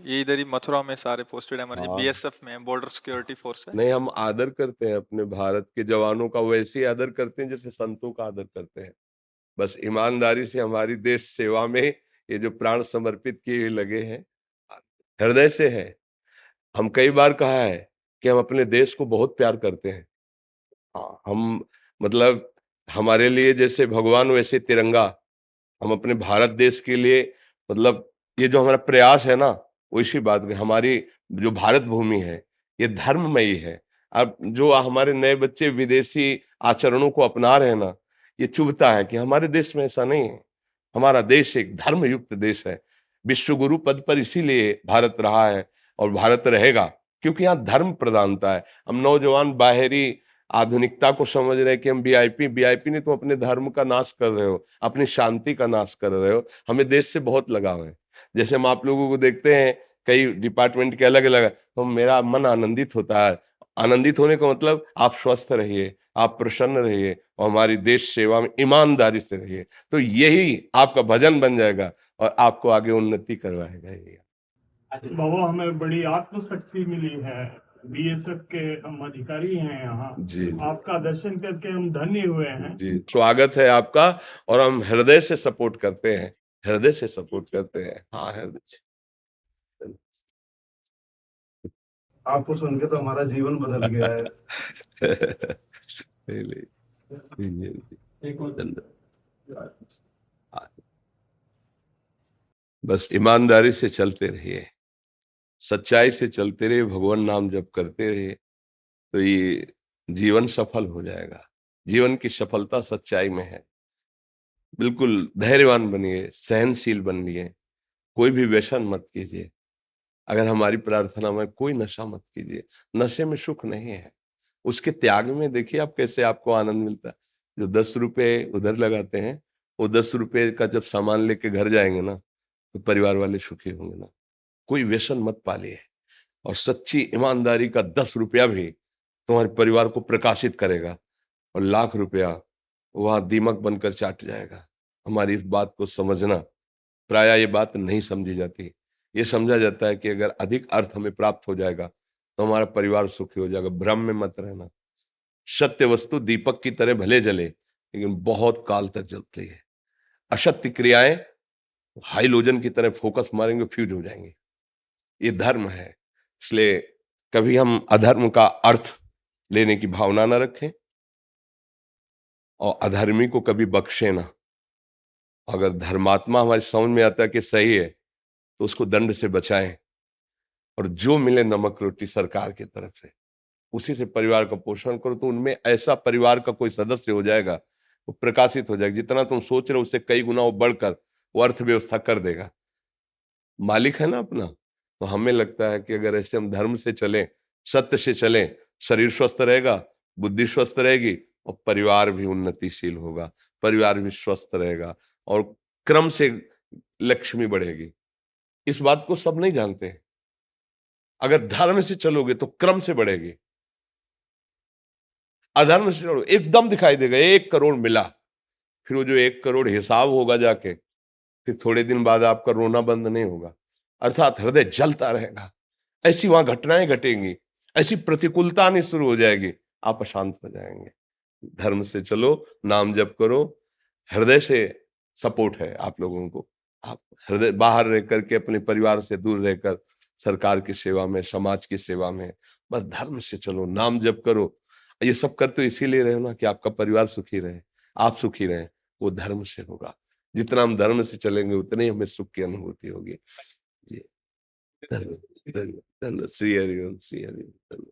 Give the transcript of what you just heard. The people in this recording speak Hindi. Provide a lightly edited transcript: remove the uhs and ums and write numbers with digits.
ये इधर ही मथुरा में सारे पोस्टेड है हमारे, जो हाँ, बीएसएफ में बॉर्डर सिक्योरिटी फोर्स है। नहीं हम आदर करते हैं अपने भारत के जवानों का, वैसे ही आदर करते हैं जैसे संतों का आदर करते हैं। बस ईमानदारी से हमारी देश सेवा में ये जो प्राण समर्पित किए लगे हैं, हृदय से है। हम कई बार कहा है कि हम अपने देश को बहुत प्यार करते हैं। हाँ, हम मतलब हमारे लिए जैसे भगवान वैसे तिरंगा, हम अपने भारत देश के लिए मतलब ये जो हमारा प्रयास है ना, वो इसी बात में हमारी जो भारत भूमि है, ये धर्ममयी है। अब जो हमारे नए बच्चे विदेशी आचरणों को अपना रहे हैं ना, ये चुभता है कि हमारे देश में ऐसा नहीं है। हमारा देश एक धर्मयुक्त देश है। विश्व गुरु पद पर इसीलिए भारत रहा है और भारत रहेगा, क्योंकि यहाँ धर्म प्रधानता है। हम नौजवान बाहरी आधुनिकता को समझ रहे हैं कि हम वीआईपी वीआईपी नहीं, तुम अपने धर्म का नाश कर रहे हो, अपनी शांति का नाश कर रहे हो। हमें देश से बहुत लगाव है। जैसे हम आप लोगों को देखते हैं कई डिपार्टमेंट के अलग अलग, तो मेरा मन आनंदित होता है। आनंदित होने का मतलब आप स्वस्थ रहिए, आप प्रसन्न रहिए और हमारी देश सेवा में ईमानदारी से रहिए, तो यही आपका भजन बन जाएगा और आपको आगे उन्नति करवाएगा ये। बाबा हमें बड़ी आत्मशक्ति मिली है। बीएसएफ के हम अधिकारी हैं यहाँ। जी जी आपका दर्शन करके हम धन्य हुए हैं। जी, स्वागत है आपका। और हम हृदय से सपोर्ट करते हैं, हृदय से सपोर्ट करते हैं। हाँ, हृदय से। आपको सुन के तो हमारा जीवन बदल गया है। नहीं, नहीं, नहीं, बस ईमानदारी से चलते रहिए, सच्चाई से चलते रहिए, भगवान नाम जप करते रहिए, तो ये जीवन सफल हो जाएगा। जीवन की सफलता सच्चाई में है। बिल्कुल धैर्यवान बनिए, सहनशील बनिए, कोई भी व्यसन मत कीजिए। अगर हमारी प्रार्थना में कोई नशा मत कीजिए, नशे में सुख नहीं है। उसके त्याग में देखिए आप कैसे आपको आनंद मिलता है। जो 10 रुपए उधर लगाते हैं, वो 10 रुपए का जब सामान लेके घर जाएंगे ना, तो परिवार वाले सुखी होंगे ना। कोई व्यसन मत पालिए, और सच्ची ईमानदारी का 10 रुपया भी तुम्हारे परिवार को प्रकाशित करेगा, और लाख रुपया वहां दीमक बनकर चाट जाएगा। हमारी इस बात को समझना, प्रायः ये बात नहीं समझी जाती। ये समझा जाता है कि अगर अधिक अर्थ हमें प्राप्त हो जाएगा तो हमारा परिवार सुखी हो जाएगा। भ्रम में मत रहना। सत्य वस्तु दीपक की तरह भले जले, लेकिन बहुत काल तक जलती है। असत्य क्रियाएं हाइलोजन की तरह फोकस मारेंगे, फ्यूज हो जाएंगे। ये धर्म है। इसलिए कभी हम अधर्म का अर्थ लेने की भावना न रखें, और अधर्मी को कभी बख्शे ना। अगर धर्मात्मा हमारी समझ में आता है कि सही है, तो उसको दंड से बचाएं, और जो मिले नमक रोटी सरकार की तरफ से, उसी से परिवार का पोषण करो, तो उनमें ऐसा परिवार का कोई सदस्य हो जाएगा, वो प्रकाशित हो जाएगा। जितना तुम सोच रहे हो उससे कई गुना वो बढ़कर वो अर्थव्यवस्था कर देगा। मालिक है ना अपना। तो हमें लगता है कि अगर ऐसे हम धर्म से चलें, सत्य से चलें, शरीर स्वस्थ रहेगा, बुद्धि स्वस्थ रहेगी, और परिवार भी उन्नतिशील होगा, परिवार भी स्वस्थ रहेगा, और क्रम से लक्ष्मी बढ़ेगी। इस बात को सब नहीं जानते हैं। अगर धर्म से चलोगे तो क्रम से बढ़ेगी। अधर्म से चलो एकदम दिखाई देगा 1 करोड़ मिला, फिर वो जो 1 करोड़ हिसाब होगा जाके, फिर थोड़े दिन बाद आपका रोना बंद नहीं होगा, अर्थात हृदय जलता रहेगा। ऐसी वहां घटनाएं घटेंगी, ऐसी प्रतिकूलता आनी शुरू हो जाएगी, आप अशांत हो जाएंगे। धर्म से चलो, नाम जप करो, हृदय से सपोर्ट है आप लोगों को। आप हृदय बाहर रह करके, अपने परिवार से दूर रहकर सरकार की सेवा में, समाज की सेवा में, बस धर्म से चलो, नाम जप करो। ये सब करते इसीलिए रहे हो ना, कि आपका परिवार सुखी रहे, आप सुखी रहे। वो धर्म से होगा। जितना हम धर्म से चलेंगे उतनी ही हमें सुख की अनुभूति होगी। ये धन्यवाद, धन्यवाद, धन्यवाद। श्री हरिओम, श्री हरिओम।